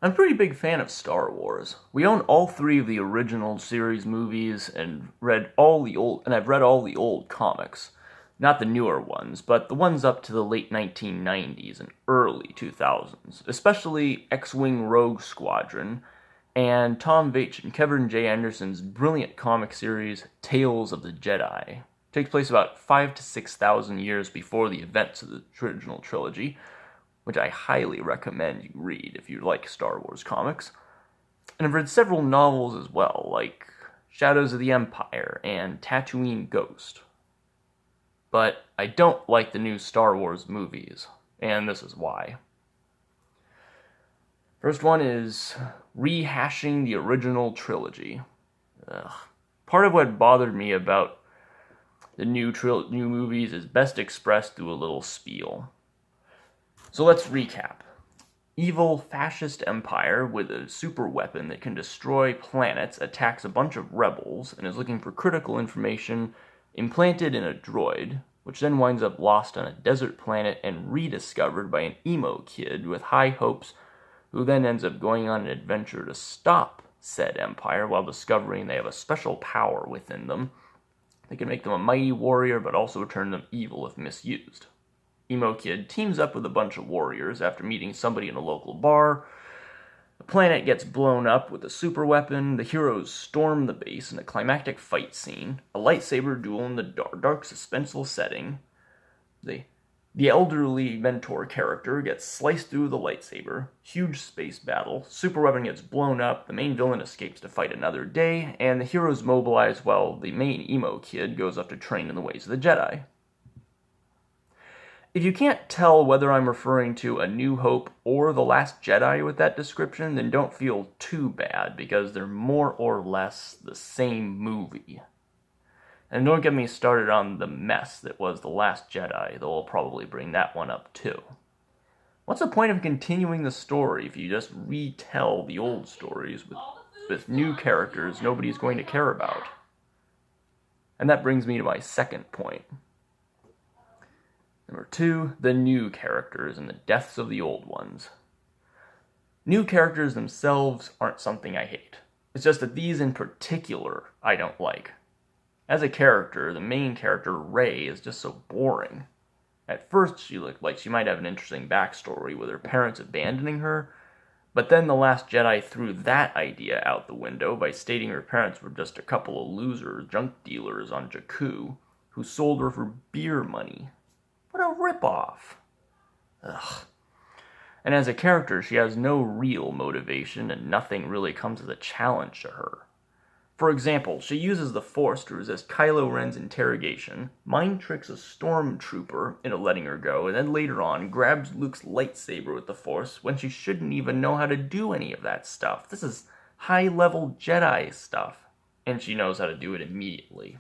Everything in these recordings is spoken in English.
I'm a pretty big fan of Star Wars. We own all three of the original series movies and I've read all the old comics. Not the newer ones, but the ones up to the late 1990s and early 2000s, especially X-Wing Rogue Squadron and Tom Veitch and Kevin J. Anderson's brilliant comic series Tales of the Jedi. It takes place about 5 to 6,000 years before the events of the original trilogy, which I highly recommend you read if you like Star Wars comics. And I've read several novels as well, like Shadows of the Empire and Tatooine Ghost. But I don't like the new Star Wars movies, and this is why. First one is rehashing the original trilogy. Ugh. Part of what bothered me about the new movies is best expressed through a little spiel. So let's recap. Evil fascist empire with a super weapon that can destroy planets attacks a bunch of rebels and is looking for critical information implanted in a droid, which then winds up lost on a desert planet and rediscovered by an emo kid with high hopes, who then ends up going on an adventure to stop said empire while discovering they have a special power within them. They can make them a mighty warrior, but also turn them evil if misused. Emo Kid teams up with a bunch of warriors after meeting somebody in a local bar. The planet gets blown up with a super weapon. The heroes storm the base in a climactic fight scene. A lightsaber duel in the dark suspenseful setting. The elderly mentor character gets sliced through the lightsaber. Huge space battle. Super weapon gets blown up. The main villain escapes to fight another day. And the heroes mobilize while the main Emo Kid goes up to train in the ways of the Jedi. If you can't tell whether I'm referring to A New Hope or The Last Jedi with that description, then don't feel too bad, because they're more or less the same movie. And don't get me started on the mess that was The Last Jedi, though I'll probably bring that one up too. What's the point of continuing the story if you just retell the old stories with new characters nobody's going to care about? And that brings me to my second point. Number 2, the new characters and the deaths of the old ones. New characters themselves aren't something I hate. It's just that these in particular I don't like. As a character, the main character, Rey, is just so boring. At first, she looked like she might have an interesting backstory with her parents abandoning her, but then The Last Jedi threw that idea out the window by stating her parents were just a couple of loser junk dealers on Jakku who sold her for beer money. What a ripoff. Ugh. And as a character, she has no real motivation and nothing really comes as a challenge to her. For example, she uses the Force to resist Kylo Ren's interrogation, mind tricks a stormtrooper into letting her go, and then later on grabs Luke's lightsaber with the Force when she shouldn't even know how to do any of that stuff. This is high-level Jedi stuff, and she knows how to do it immediately.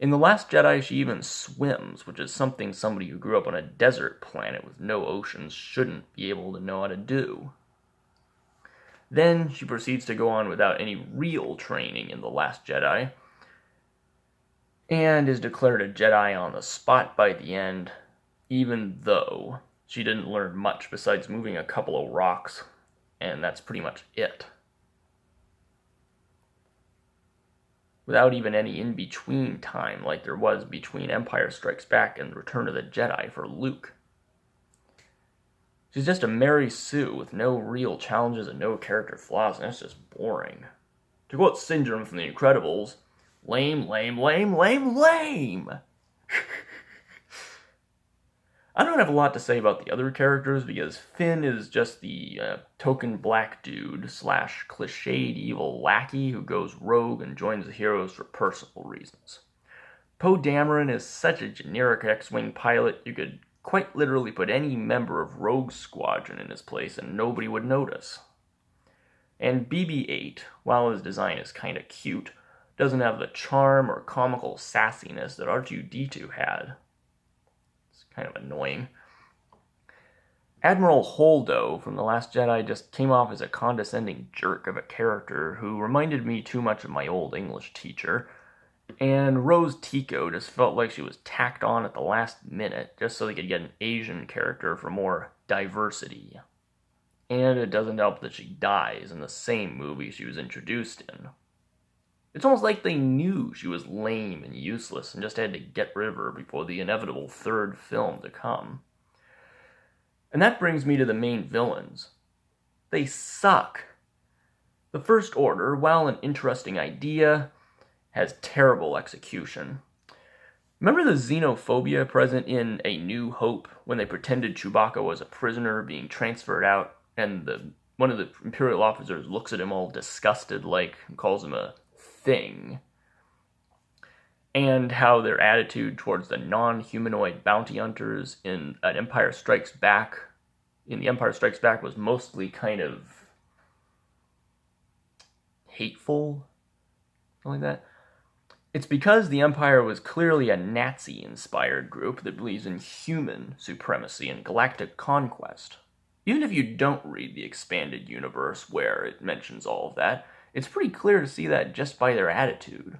In The Last Jedi, she even swims, which is something somebody who grew up on a desert planet with no oceans shouldn't be able to know how to do. Then she proceeds to go on without any real training in The Last Jedi, and is declared a Jedi on the spot by the end, even though she didn't learn much besides moving a couple of rocks, and that's pretty much it. Without even any in-between time like there was between Empire Strikes Back and Return of the Jedi for Luke. She's just a Mary Sue with no real challenges and no character flaws, and it's just boring. To quote Syndrome from The Incredibles, lame, lame, lame, lame, lame! I don't have a lot to say about the other characters because Finn is just the token black dude / cliched evil lackey who goes rogue and joins the heroes for personal reasons. Poe Dameron is such a generic X-Wing pilot you could quite literally put any member of Rogue Squadron in his place and nobody would notice. And BB-8, while his design is kinda cute, doesn't have the charm or comical sassiness that R2-D2 had. Kind of annoying. Admiral Holdo from The Last Jedi just came off as a condescending jerk of a character who reminded me too much of my old English teacher, and Rose Tico just felt like she was tacked on at the last minute just so they could get an Asian character for more diversity. And it doesn't help that she dies in the same movie she was introduced in. It's almost like they knew she was lame and useless and just had to get rid of her before the inevitable third film to come. And that brings me to the main villains. They suck. The First Order, while an interesting idea, has terrible execution. Remember the xenophobia present in A New Hope when they pretended Chewbacca was a prisoner being transferred out, and one of the Imperial officers looks at him all disgusted, like, and calls him a thing? And how their attitude towards the non-humanoid bounty hunters in The Empire Strikes Back was mostly kind of hateful, something like that. It's because the Empire was clearly a Nazi-inspired group that believes in human supremacy and galactic conquest. Even if you don't read the expanded universe where it mentions all of that, it's pretty clear to see that just by their attitude.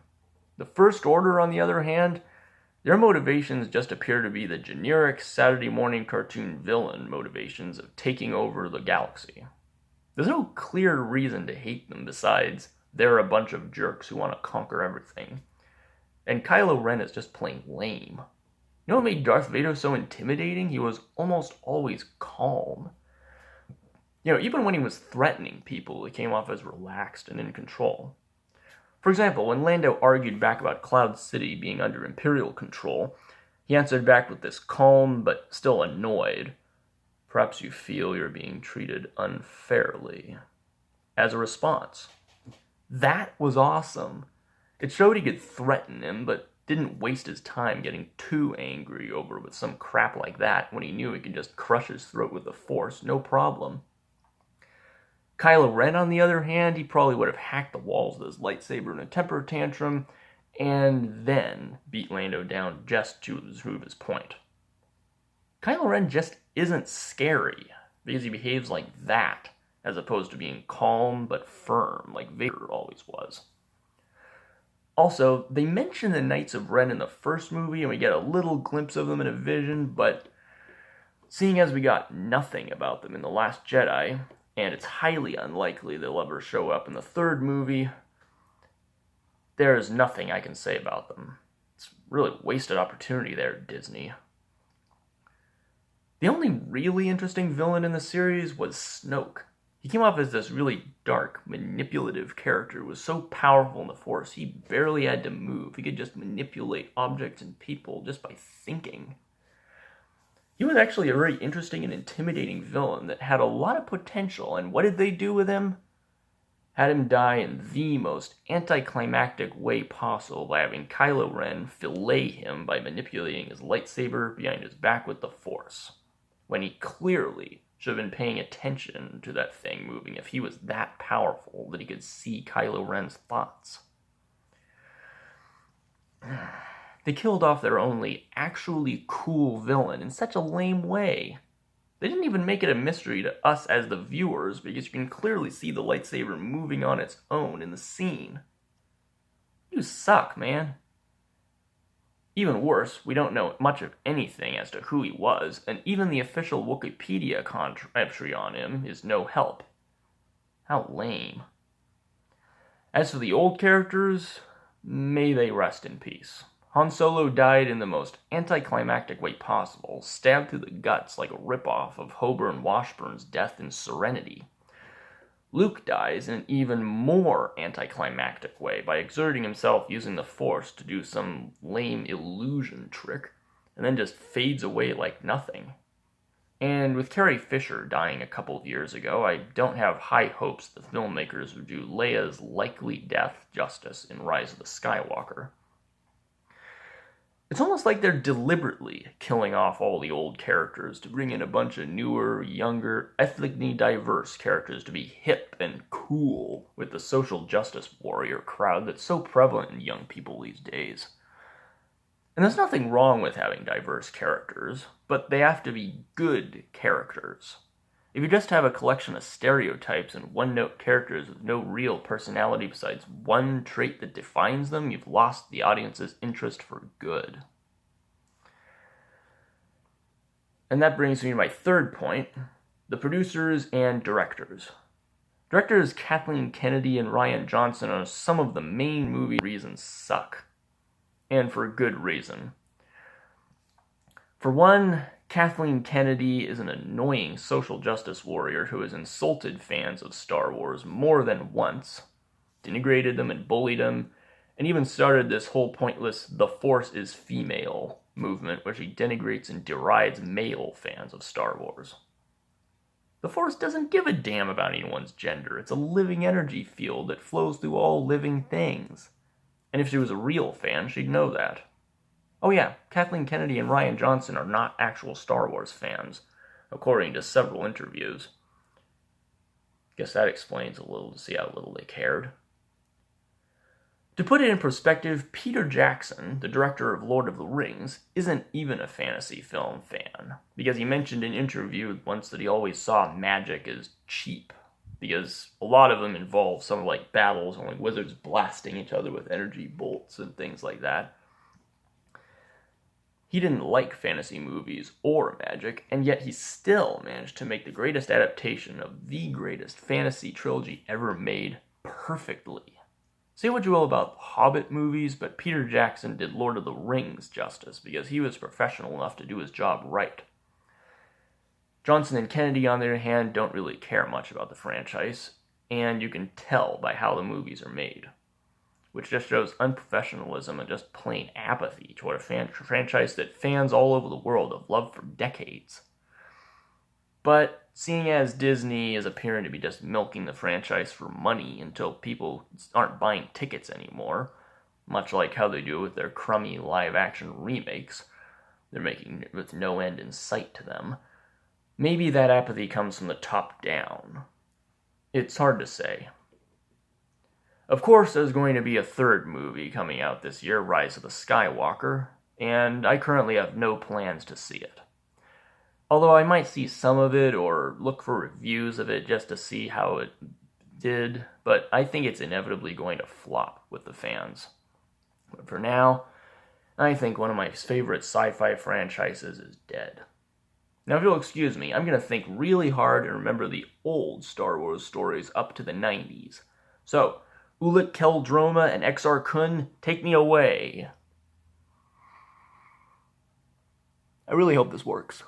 The First Order, on the other hand, their motivations just appear to be the generic Saturday morning cartoon villain motivations of taking over the galaxy. There's no clear reason to hate them besides they're a bunch of jerks who want to conquer everything. And Kylo Ren is just plain lame. You know what made Darth Vader so intimidating? He was almost always calm. Even when he was threatening people, he came off as relaxed and in control. For example, when Lando argued back about Cloud City being under Imperial control, he answered back with this calm but still annoyed, "Perhaps you feel you're being treated unfairly," as a response. That was awesome. It showed he could threaten him, but didn't waste his time getting too angry over with some crap like that when he knew he could just crush his throat with the Force, no problem. Kylo Ren, on the other hand, he probably would have hacked the walls with his lightsaber in a temper tantrum, and then beat Lando down just to prove his point. Kylo Ren just isn't scary, because he behaves like that, as opposed to being calm but firm, like Vader always was. Also, they mention the Knights of Ren in the first movie, and we get a little glimpse of them in a vision, but seeing as we got nothing about them in The Last Jedi, and it's highly unlikely they'll ever show up in the third movie, there's nothing I can say about them. It's really a wasted opportunity there, Disney. The only really interesting villain in the series was Snoke. He came off as this really dark, manipulative character who was so powerful in the Force, he barely had to move. He could just manipulate objects and people just by thinking. He was actually a very interesting and intimidating villain that had a lot of potential, and what did they do with him? Had him die in the most anticlimactic way possible by having Kylo Ren fillet him by manipulating his lightsaber behind his back with the Force, when he clearly should have been paying attention to that thing moving if he was that powerful that he could see Kylo Ren's thoughts. They killed off their only actually cool villain in such a lame way. They didn't even make it a mystery to us as the viewers because you can clearly see the lightsaber moving on its own in the scene. You suck, man. Even worse, we don't know much of anything as to who he was, and even the official Wikipedia entry on him is no help. How lame. As for the old characters, may they rest in peace. Han Solo died in the most anticlimactic way possible, stabbed through the guts like a ripoff of Hoburn Washburn's death in Serenity. Luke dies in an even more anticlimactic way by exerting himself using the Force to do some lame illusion trick, and then just fades away like nothing. And with Carrie Fisher dying a couple of years ago, I don't have high hopes the filmmakers would do Leia's likely death justice in Rise of the Skywalker. It's almost like they're deliberately killing off all the old characters to bring in a bunch of newer, younger, ethnically diverse characters to be hip and cool with the social justice warrior crowd that's so prevalent in young people these days. And there's nothing wrong with having diverse characters, but they have to be good characters. If you just have a collection of stereotypes and one-note characters with no real personality besides one trait that defines them, you've lost the audience's interest for good. And that brings me to my third point. The producers and directors. Directors Kathleen Kennedy and Rian Johnson are some of the main movie reasons suck. And for good reason. For one, Kathleen Kennedy is an annoying social justice warrior who has insulted fans of Star Wars more than once, denigrated them and bullied them, and even started this whole pointless "the Force is female" movement where she denigrates and derides male fans of Star Wars. The Force doesn't give a damn about anyone's gender. It's a living energy field that flows through all living things. And if she was a real fan, she'd know that. Oh yeah, Kathleen Kennedy and Rian Johnson are not actual Star Wars fans, according to several interviews. Guess that explains a little to see how little they cared. To put it in perspective, Peter Jackson, the director of Lord of the Rings, isn't even a fantasy film fan, because he mentioned in an interview once that he always saw magic as cheap, because a lot of them involve some like battles and like wizards blasting each other with energy bolts and things like that. He didn't like fantasy movies or magic, and yet he still managed to make the greatest adaptation of the greatest fantasy trilogy ever made perfectly. Say what you will about Hobbit movies, but Peter Jackson did Lord of the Rings justice because he was professional enough to do his job right. Johnson and Kennedy, on the other hand, don't really care much about the franchise, and you can tell by how the movies are made, which just shows unprofessionalism and just plain apathy toward a franchise that fans all over the world have loved for decades. But seeing as Disney is appearing to be just milking the franchise for money until people aren't buying tickets anymore, much like how they do with their crummy live-action remakes, they're making with no end in sight to them, maybe that apathy comes from the top down. It's hard to say. Of course, there's going to be a third movie coming out this year, Rise of the Skywalker, and I currently have no plans to see it. Although I might see some of it or look for reviews of it just to see how it did, but I think it's inevitably going to flop with the fans. But for now, I think one of my favorite sci-fi franchises is dead. Now if you'll excuse me, I'm going to think really hard and remember the old Star Wars stories up to the 90s. So, Ulic Qel-Droma and Exar Kun, take me away. I really hope this works.